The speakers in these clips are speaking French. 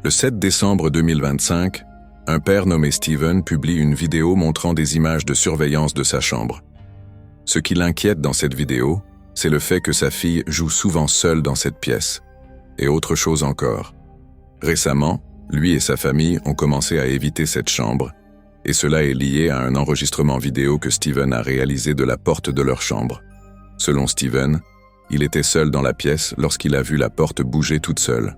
Le 7 décembre 2025, un père nommé Steven publie une vidéo montrant des images de surveillance de sa chambre. Ce qui l'inquiète dans cette vidéo, c'est le fait que sa fille joue souvent seule dans cette pièce. Et autre chose encore. Récemment, lui et sa famille ont commencé à éviter cette chambre, et cela est lié à un enregistrement vidéo que Steven a réalisé de la porte de leur chambre. Selon Steven, il était seul dans la pièce lorsqu'il a vu la porte bouger toute seule.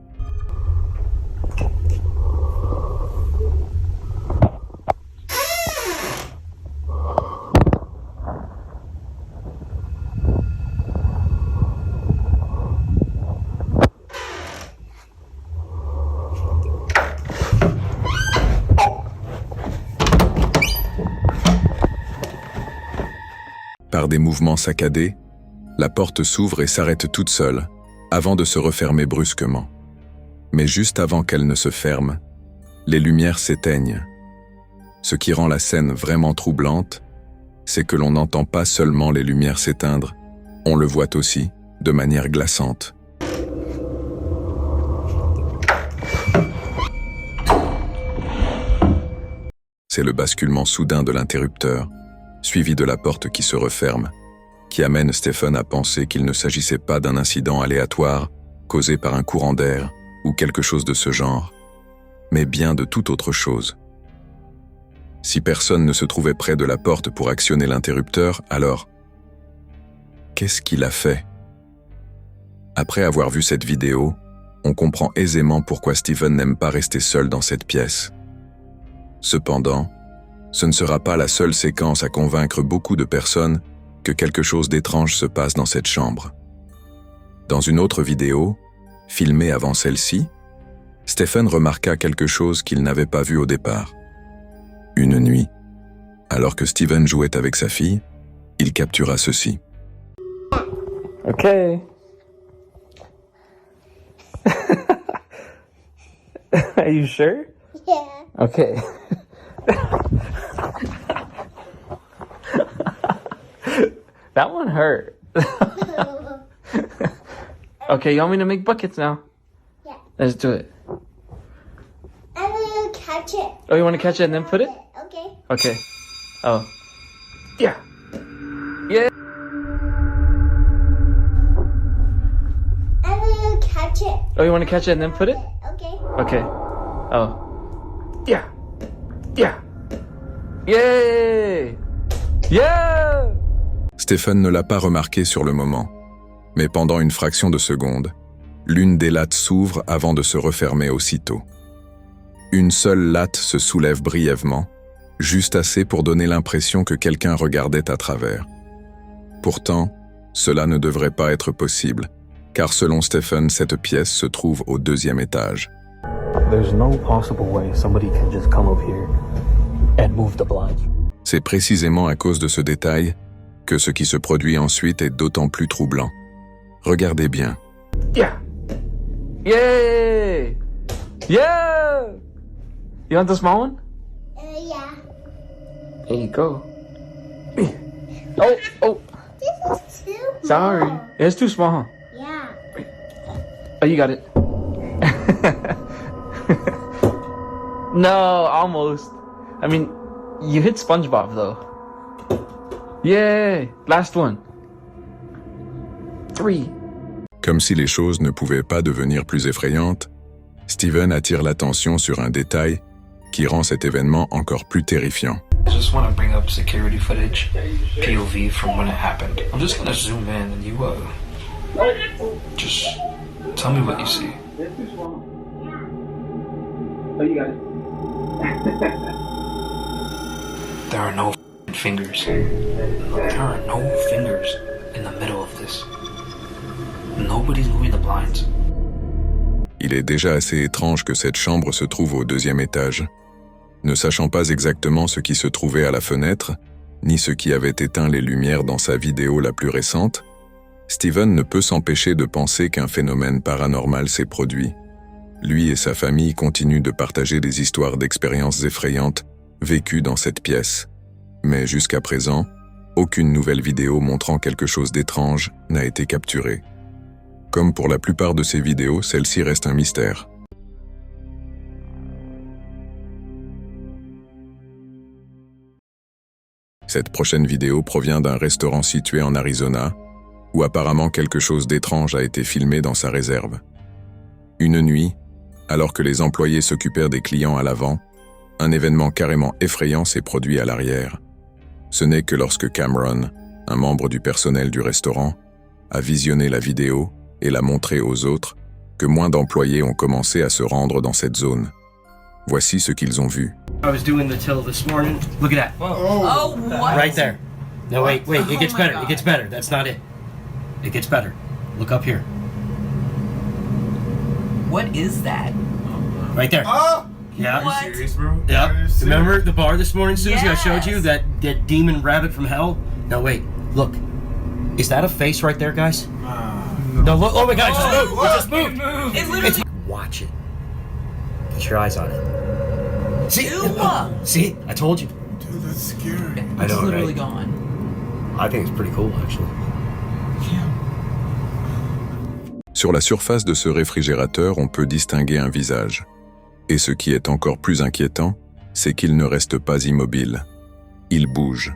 Par des mouvements saccadés, la porte s'ouvre et s'arrête toute seule, avant de se refermer brusquement. Mais juste avant qu'elle ne se ferme, les lumières s'éteignent. Ce qui rend la scène vraiment troublante, c'est que l'on n'entend pas seulement les lumières s'éteindre, on le voit aussi, de manière glaçante. C'est le basculement soudain de l'interrupteur, suivi de la porte qui se referme, qui amène Stephen à penser qu'il ne s'agissait pas d'un incident aléatoire causé par un courant d'air ou quelque chose de ce genre, mais bien de toute autre chose. Si personne ne se trouvait près de la porte pour actionner l'interrupteur, alors, qu'est-ce qu'il a fait? Après avoir vu cette vidéo, on comprend aisément pourquoi Stephen n'aime pas rester seul dans cette pièce. Cependant, ce ne sera pas la seule séquence à convaincre beaucoup de personnes que quelque chose d'étrange se passe dans cette chambre. Dans une autre vidéo, filmée avant celle-ci, Stephen remarqua quelque chose qu'il n'avait pas vu au départ. Une nuit, alors que Steven jouait avec sa fille, il captura ceci. Okay. Are you sure? Yeah. Okay. That one hurt. Okay, you want me to make buckets now? Yeah. Let's do it. I'm gonna catch it. Oh, you want to catch it and then put it? Okay. Okay. Oh. Yeah. Yeah. I'm gonna catch it. Oh, you want to catch it and then put it? Okay. Okay. Oh. Yeah. Yeah. Yay! Yeah! Stephen ne l'a pas remarqué sur le moment, mais pendant une fraction de seconde, l'une des lattes s'ouvre avant de se refermer aussitôt. Une seule latte se soulève brièvement, juste assez pour donner l'impression que quelqu'un regardait à travers. Pourtant, cela ne devrait pas être possible, car selon Stephen, cette pièce se trouve au 2e étage. There's no possible way somebody can just come up here and move the blinds. C'est précisément à cause de ce détail que ce qui se produit ensuite est d'autant plus troublant. Regardez bien. Yeah! Yay! Yeah! You want the small one? Yeah. There you go. Oh, oh, This is too sorry. small. It's too small. Yeah. Oh, you got it. No, almost. I mean, you hit SpongeBob though. Yay! Last one. 3. Comme si les choses ne pouvaient pas devenir plus effrayantes, Steven attire l'attention sur un détail qui rend cet événement encore plus terrifiant. I just want to bring up security footage, POV from when it happened. I'm just gonna zoom in and you just tell me what you see. Oh, you got it. There are no fingers. There are no fingers in the middle of this. Nobody's moving the blinds. Il est déjà assez étrange que cette chambre se trouve au 2e étage. Ne sachant pas exactement ce qui se trouvait à la fenêtre, ni ce qui avait éteint les lumières dans sa vidéo la plus récente, Steven ne peut s'empêcher de penser qu'un phénomène paranormal s'est produit. Lui et sa famille continuent de partager des histoires d'expériences effrayantes vécues dans cette pièce. Mais jusqu'à présent, aucune nouvelle vidéo montrant quelque chose d'étrange n'a été capturée. Comme pour la plupart de ces vidéos, celle-ci reste un mystère. Cette prochaine vidéo provient d'un restaurant situé en Arizona, où apparemment quelque chose d'étrange a été filmé dans sa réserve. Une nuit, alors que les employés s'occupèrent des clients à l'avant, un événement carrément effrayant s'est produit à l'arrière. Ce n'est que lorsque Cameron, un membre du personnel du restaurant, a visionné la vidéo et l'a montrée aux autres, que moins d'employés ont commencé à se rendre dans cette zone. Voici ce qu'ils ont vu. I was doing the till this morning. Look at that. Oh, what? Right there. No, wait. It gets Oh my better. It God. gets better. That's not it. It gets better. Look up here. What is that? Right there. Yeah. What? Yep. Remember the bar this morning, Susie? I showed you Yes. that demon rabbit from hell? No, wait. Look. Is that a face right there, guys? No, look. Oh my God! It just moved. It just moved. It literally. Watch it. Put your eyes on it. See? Ew. See? I told you. Dude, that's scary. I It's know, literally right? gone. I think it's pretty cool, actually. Sur la surface de ce réfrigérateur, on peut distinguer un visage. Et ce qui est encore plus inquiétant, c'est qu'il ne reste pas immobile. Il bouge.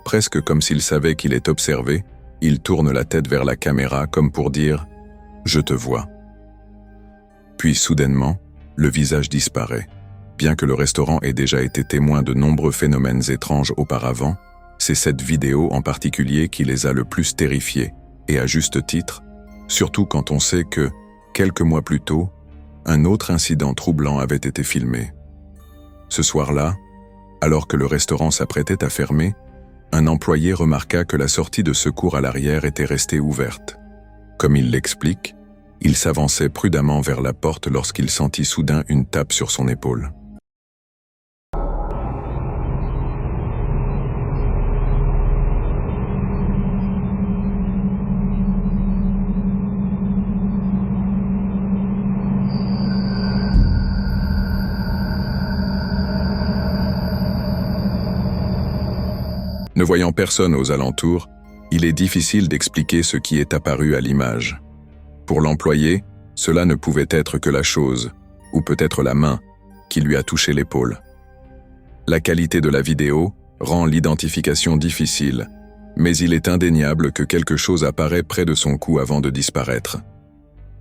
Presque comme s'il savait qu'il est observé, il tourne la tête vers la caméra comme pour dire « Je te vois ». Puis soudainement, le visage disparaît. Bien que le restaurant ait déjà été témoin de nombreux phénomènes étranges auparavant, c'est cette vidéo en particulier qui les a le plus terrifiés, et à juste titre, surtout quand on sait que, quelques mois plus tôt, un autre incident troublant avait été filmé. Ce soir-là, alors que le restaurant s'apprêtait à fermer, un employé remarqua que la sortie de secours à l'arrière était restée ouverte. Comme il l'explique, il s'avançait prudemment vers la porte lorsqu'il sentit soudain une tape sur son épaule. Ne voyant personne aux alentours, il est difficile d'expliquer ce qui est apparu à l'image. Pour l'employé, cela ne pouvait être que la chose, ou peut-être la main, qui lui a touché l'épaule. La qualité de la vidéo rend l'identification difficile, mais il est indéniable que quelque chose apparaît près de son cou avant de disparaître.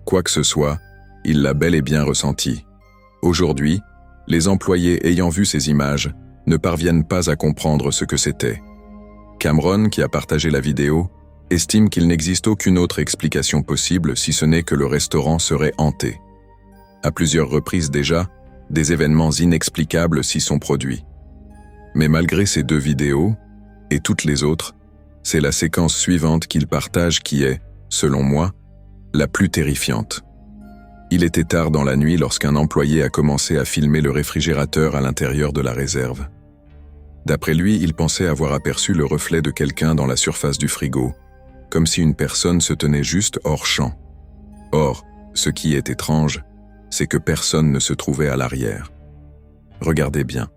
Quoi que ce soit, il l'a bel et bien ressenti. Aujourd'hui, les employés ayant vu ces images ne parviennent pas à comprendre ce que c'était. Cameron, qui a partagé la vidéo, estime qu'il n'existe aucune autre explication possible si ce n'est que le restaurant serait hanté. À plusieurs reprises déjà, des événements inexplicables s'y sont produits. Mais malgré ces deux vidéos, et toutes les autres, c'est la séquence suivante qu'il partage qui est, selon moi, la plus terrifiante. Il était tard dans la nuit lorsqu'un employé a commencé à filmer le réfrigérateur à l'intérieur de la réserve. D'après lui, il pensait avoir aperçu le reflet de quelqu'un dans la surface du frigo, comme si une personne se tenait juste hors champ. Or, ce qui est étrange, c'est que personne ne se trouvait à l'arrière. Regardez bien.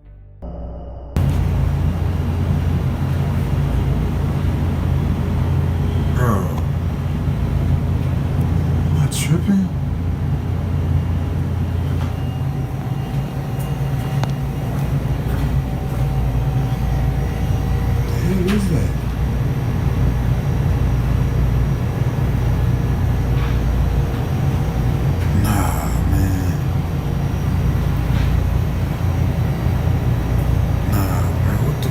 Bro. Am I tripping? What is that? Nah, man. Nah, bro, what the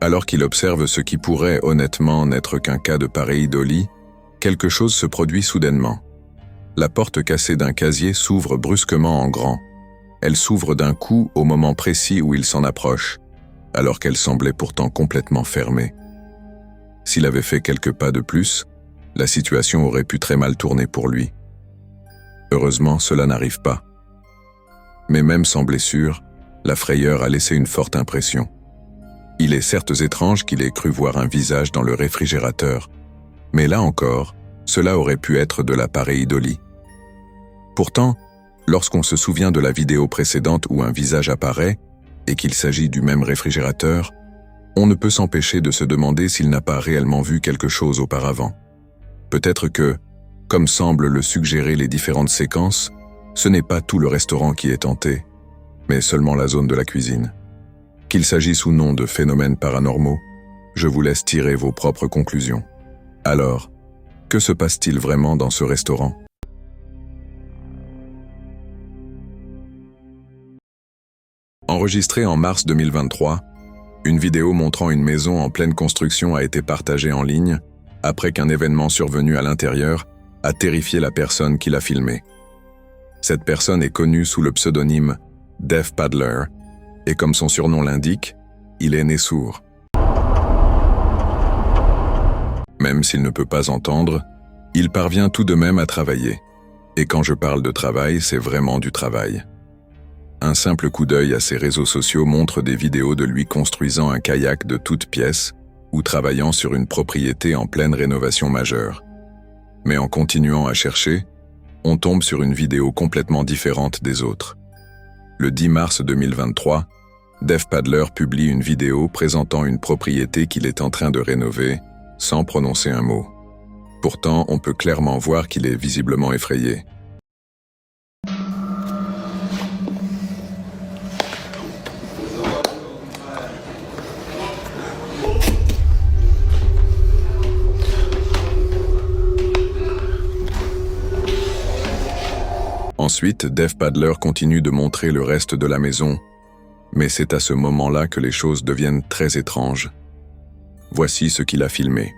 Alors qu'il observe ce qui pourrait honnêtement n'être qu'un cas de pareidolie, quelque chose se produit soudainement. La porte cassée d'un casier s'ouvre brusquement en grand. Elle s'ouvre d'un coup au moment précis où il s'en approche, alors qu'elle semblait pourtant complètement fermée. S'il avait fait quelques pas de plus, la situation aurait pu très mal tourner pour lui. Heureusement, cela n'arrive pas. Mais même sans blessure, la frayeur a laissé une forte impression. Il est certes étrange qu'il ait cru voir un visage dans le réfrigérateur, mais là encore, cela aurait pu être de la pareidolie. Pourtant, lorsqu'on se souvient de la vidéo précédente où un visage apparaît, et qu'il s'agit du même réfrigérateur, on ne peut s'empêcher de se demander s'il n'a pas réellement vu quelque chose auparavant. Peut-être que, comme semblent le suggérer les différentes séquences, ce n'est pas tout le restaurant qui est tenté, mais seulement la zone de la cuisine. Qu'il s'agisse ou non de phénomènes paranormaux, je vous laisse tirer vos propres conclusions. Alors, que se passe-t-il vraiment dans ce restaurant ? Enregistrée en mars 2023, une vidéo montrant une maison en pleine construction a été partagée en ligne après qu'un événement survenu à l'intérieur a terrifié la personne qui l'a filmé. Cette personne est connue sous le pseudonyme Deaf Paddler, et comme son surnom l'indique, il est né sourd. Même s'il ne peut pas entendre, il parvient tout de même à travailler. Et quand je parle de travail, c'est vraiment du travail. Un simple coup d'œil à ses réseaux sociaux montre des vidéos de lui construisant un kayak de toutes pièces ou travaillant sur une propriété en pleine rénovation majeure. Mais en continuant à chercher, on tombe sur une vidéo complètement différente des autres. Le 10 mars 2023, Deaf Paddler publie une vidéo présentant une propriété qu'il est en train de rénover, sans prononcer un mot. Pourtant, on peut clairement voir qu'il est visiblement effrayé. Ensuite, Deaf Paddler continue de montrer le reste de la maison, mais c'est à ce moment-là que les choses deviennent très étranges. Voici ce qu'il a filmé.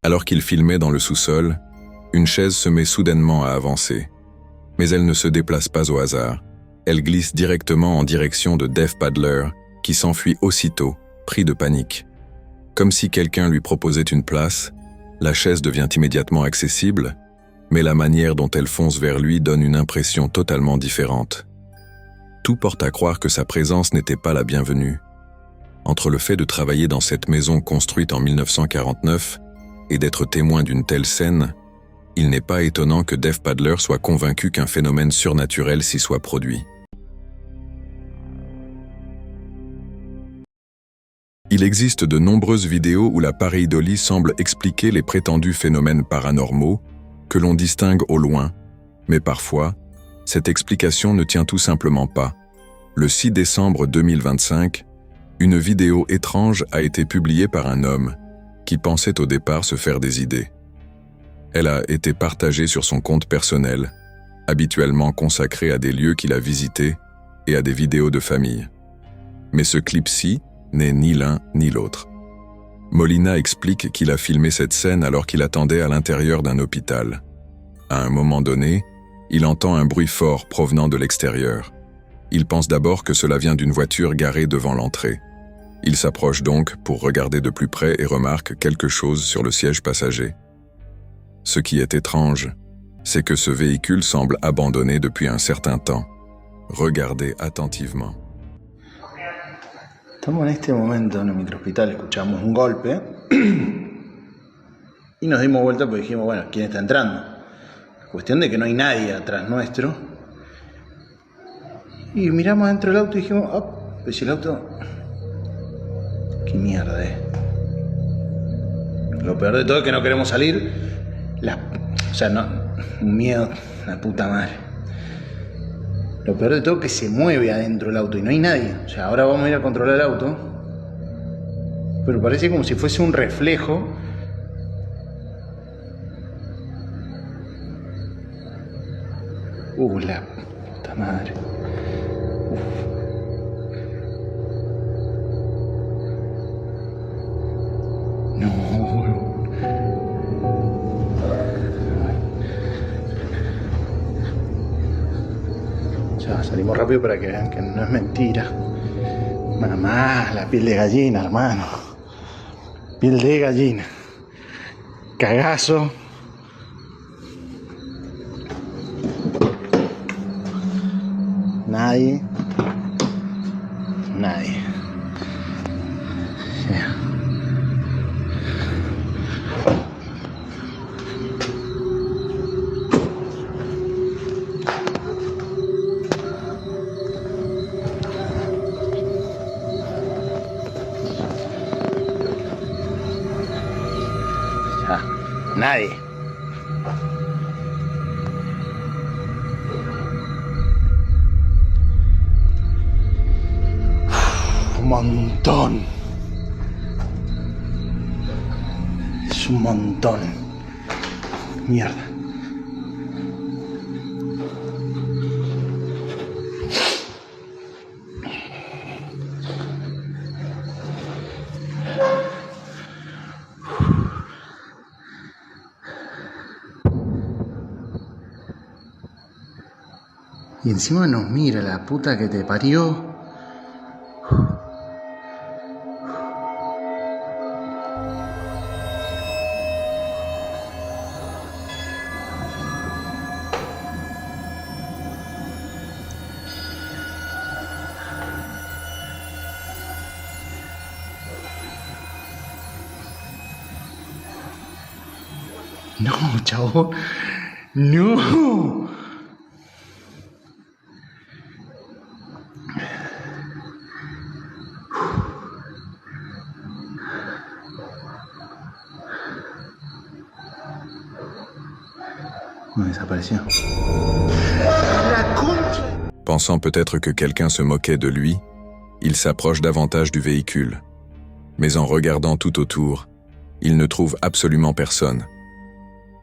Alors qu'il filmait dans le sous-sol, une chaise se met soudainement à avancer. Mais elle ne se déplace pas au hasard. Elle glisse directement en direction de Deaf Paddler, qui s'enfuit aussitôt, pris de panique. Comme si quelqu'un lui proposait une place, la chaise devient immédiatement accessible, mais la manière dont elle fonce vers lui donne une impression totalement différente. Tout porte à croire que sa présence n'était pas la bienvenue. Entre le fait de travailler dans cette maison construite en 1949 et d'être témoin d'une telle scène, il n'est pas étonnant que Deaf Paddler soit convaincu qu'un phénomène surnaturel s'y soit produit. Il existe de nombreuses vidéos où la pareidolie semble expliquer les prétendus phénomènes paranormaux que l'on distingue au loin, mais parfois, cette explication ne tient tout simplement pas. Le 6 décembre 2025, une vidéo étrange a été publiée par un homme qui pensait au départ se faire des idées. Elle a été partagée sur son compte personnel, habituellement consacré à des lieux qu'il a visités et à des vidéos de famille. Mais ce clip-ci n'est ni l'un ni l'autre. Molina explique qu'il a filmé cette scène alors qu'il attendait à l'intérieur d'un hôpital. À un moment donné, il entend un bruit fort provenant de l'extérieur. Il pense d'abord que cela vient d'une voiture garée devant l'entrée. Il s'approche donc pour regarder de plus près et remarque quelque chose sur le siège passager. Ce qui est étrange, c'est que ce véhicule semble abandonné depuis un certain temps. Regardez attentivement. Estamos en este momento en el microhospital, escuchamos un golpe y nos dimos vuelta porque dijimos, bueno, ¿quién está entrando? Cuestión de que no hay nadie atrás nuestro. Y miramos dentro del auto y dijimos, oh, pues si el auto... ¿Qué mierda es? Lo peor de todo es que no queremos salir. O sea, no, un miedo, la puta madre. Lo peor de todo es que se mueve adentro del auto y no hay nadie. O sea, ahora vamos a ir a controlar el auto. Pero parece como si fuese un reflejo. La puta madre. No. Salimos rápido para que vean que no es mentira. Mamá, la piel de gallina, hermano. Piel de gallina. Cagazo. Nadie. Yeah. Nadie. Un montón. Es un montón. Mierda. Y encima nos mira la puta que te parió. No, chavo. No. Desapareció. La concha. Pensant peut-être que quelqu'un se moquait de lui, il s'approche davantage du véhicule. Mais en regardant tout autour, il ne trouve absolument personne.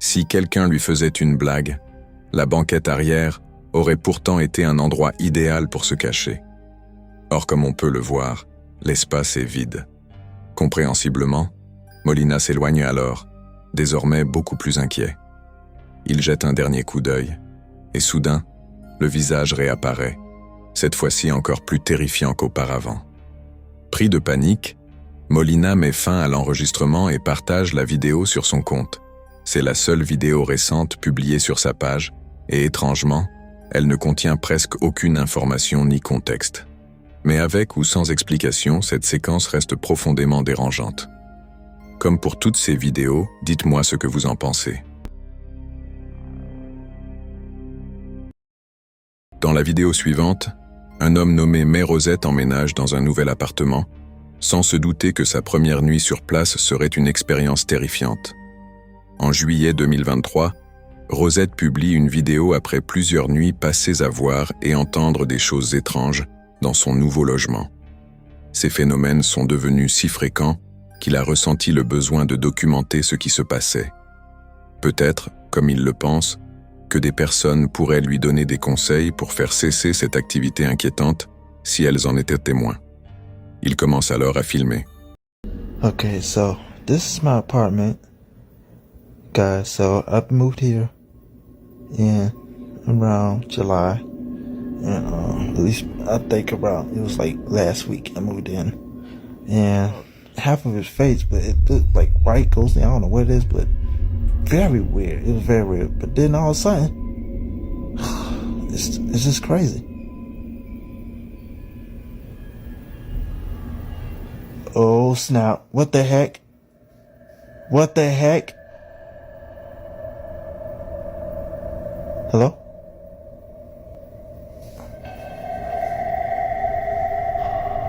Si quelqu'un lui faisait une blague, la banquette arrière aurait pourtant été un endroit idéal pour se cacher. Or, comme on peut le voir, l'espace est vide. Compréhensiblement, Molina s'éloigne alors, désormais beaucoup plus inquiet. Il jette un dernier coup d'œil, et soudain, le visage réapparaît, cette fois-ci encore plus terrifiant qu'auparavant. Pris de panique, Molina met fin à l'enregistrement et partage la vidéo sur son compte. C'est la seule vidéo récente publiée sur sa page, et étrangement, elle ne contient presque aucune information ni contexte. Mais avec ou sans explication, cette séquence reste profondément dérangeante. Comme pour toutes ces vidéos, dites-moi ce que vous en pensez. Dans la vidéo suivante, un homme nommé May Rosette emménage dans un nouvel appartement, sans se douter que sa première nuit sur place serait une expérience terrifiante. En juillet 2023, Rosette publie une vidéo après plusieurs nuits passées à voir et entendre des choses étranges dans son nouveau logement. Ces phénomènes sont devenus si fréquents qu'il a ressenti le besoin de documenter ce qui se passait. Peut-être, comme il le pense, que des personnes pourraient lui donner des conseils pour faire cesser cette activité inquiétante si elles en étaient témoins. Il commence alors à filmer. Okay, so this is my apartment, guys. So I've moved here in around July, and at least I think around it was like last week I moved in, and half of it's face, but it looked like white ghostly. I don't know what it is, but very weird. It was very weird. But then all of a sudden, it's just crazy. Oh snap! What the heck? What the heck? Hello?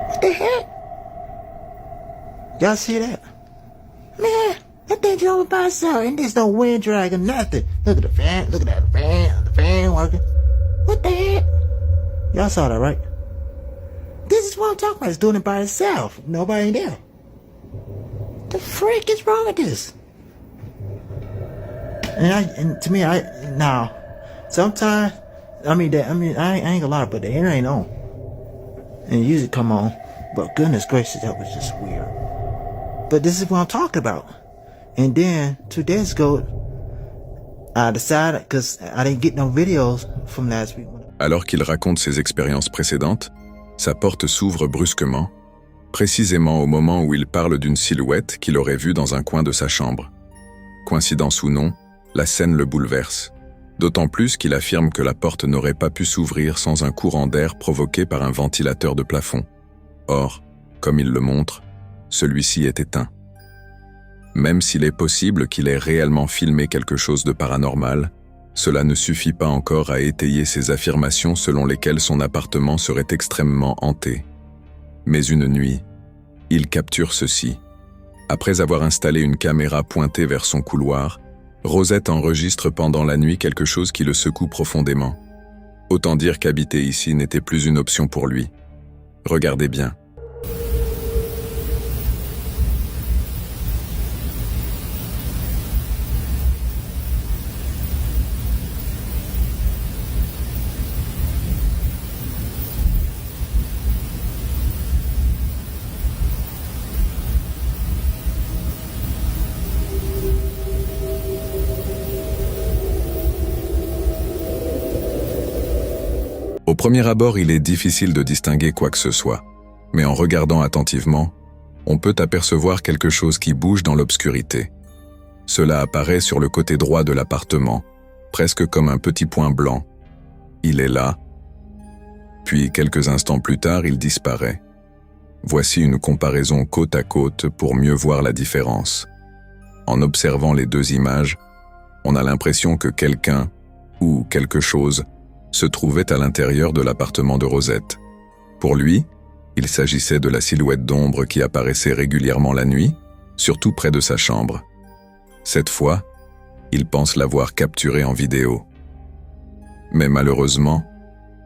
What the heck? Y'all see that? Man, that thing drove by itself and there's no wind drag or nothing. Look at the fan, look at that fan, the fan working. What the heck? Y'all saw that, right? This is what I'm talking about. It's doing it by itself. Nobody ain't there. The frick is wrong with this? And to me, sometimes, I ain't gonna lie, but the air ain't on. And it usually come on. But goodness gracious, that was just weird. But this is what I'm talking about. And then 2 days ago, I decided, because I didn't get no videos from last week. Alors qu'il raconte ses expériences précédentes, sa porte s'ouvre brusquement, précisément au moment où il parle d'une silhouette qu'il aurait vue dans un coin de sa chambre. Coïncidence ou non, la scène le bouleverse, d'autant plus qu'il affirme que la porte n'aurait pas pu s'ouvrir sans un courant d'air provoqué par un ventilateur de plafond. Or, comme il le montre, celui-ci est éteint. Même s'il est possible qu'il ait réellement filmé quelque chose de paranormal, cela ne suffit pas encore à étayer ses affirmations selon lesquelles son appartement serait extrêmement hanté. Mais une nuit, il capture ceci. Après avoir installé une caméra pointée vers son couloir, Rosette enregistre pendant la nuit quelque chose qui le secoue profondément. Autant dire qu'habiter ici n'était plus une option pour lui. Regardez bien. Au premier abord, il est difficile de distinguer quoi que ce soit, mais en regardant attentivement, on peut apercevoir quelque chose qui bouge dans l'obscurité. Cela apparaît sur le côté droit de l'appartement, presque comme un petit point blanc. Il est là. Puis, quelques instants plus tard, il disparaît. Voici une comparaison côte à côte pour mieux voir la différence. En observant les deux images, on a l'impression que quelqu'un, ou quelque chose, se trouvait à l'intérieur de l'appartement de Rosette. Pour lui, il s'agissait de la silhouette d'ombre qui apparaissait régulièrement la nuit, surtout près de sa chambre. Cette fois, il pense l'avoir capturée en vidéo. Mais malheureusement,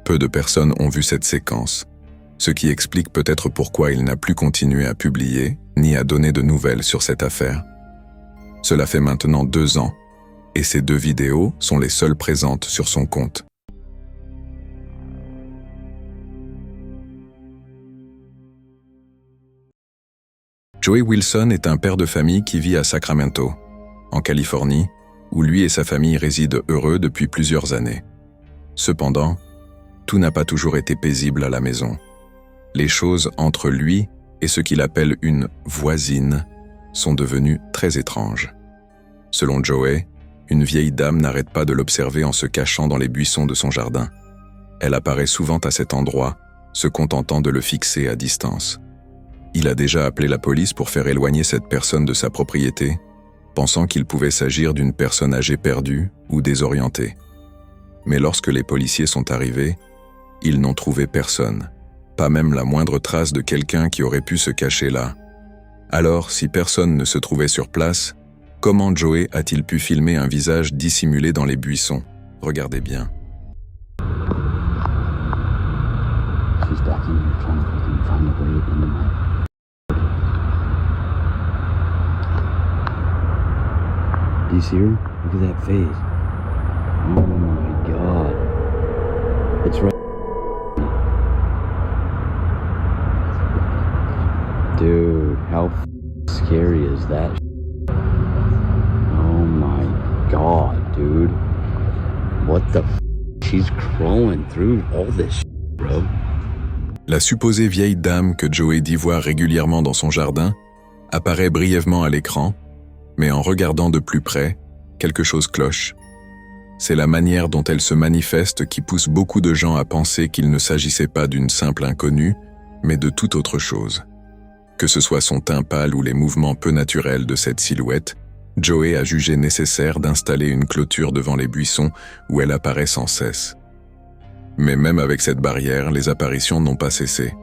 peu de personnes ont vu cette séquence, ce qui explique peut-être pourquoi il n'a plus continué à publier ni à donner de nouvelles sur cette affaire. Cela fait maintenant 2 ans, et ces 2 vidéos sont les seules présentes sur son compte. Joey Wilson est un père de famille qui vit à Sacramento, en Californie, où lui et sa famille résident heureux depuis plusieurs années. Cependant, tout n'a pas toujours été paisible à la maison. Les choses entre lui et ce qu'il appelle une voisine sont devenues très étranges. Selon Joey, une vieille dame n'arrête pas de l'observer en se cachant dans les buissons de son jardin. Elle apparaît souvent à cet endroit, se contentant de le fixer à distance. Il a déjà appelé la police pour faire éloigner cette personne de sa propriété, pensant qu'il pouvait s'agir d'une personne âgée perdue ou désorientée. Mais lorsque les policiers sont arrivés, ils n'ont trouvé personne, pas même la moindre trace de quelqu'un qui aurait pu se cacher là. Alors, si personne ne se trouvait sur place, comment Joey a-t-il pu filmer un visage dissimulé dans les buissons? Regardez bien. Do you see her? Look at that face. Oh my god. It's right. Dude, how scary is that? Oh my god, dude. What the She's crawling through all this bro. La supposée vieille dame que Joey dit voir régulièrement dans son jardin apparaît brièvement à l'écran, mais en regardant de plus près, quelque chose cloche. C'est la manière dont elle se manifeste qui pousse beaucoup de gens à penser qu'il ne s'agissait pas d'une simple inconnue, mais de toute autre chose. Que ce soit son teint pâle ou les mouvements peu naturels de cette silhouette, Joey a jugé nécessaire d'installer une clôture devant les buissons où elle apparaît sans cesse. Mais même avec cette barrière, les apparitions n'ont pas cessé.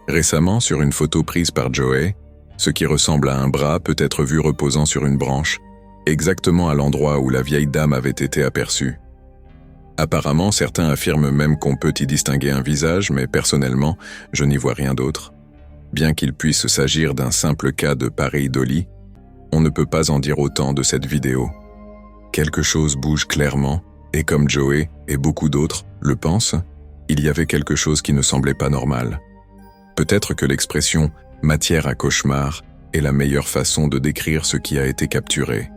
Récemment, sur une photo prise par Joey, ce qui ressemble à un bras peut être vu reposant sur une branche, exactement à l'endroit où la vieille dame avait été aperçue. Apparemment, certains affirment même qu'on peut y distinguer un visage, mais personnellement, je n'y vois rien d'autre. Bien qu'il puisse s'agir d'un simple cas de pareidolie, on ne peut pas en dire autant de cette vidéo. Quelque chose bouge clairement, et comme Joey et beaucoup d'autres le pensent, il y avait quelque chose qui ne semblait pas normal. Peut-être que l'expression « matière à cauchemar » est la meilleure façon de décrire ce qui a été capturé.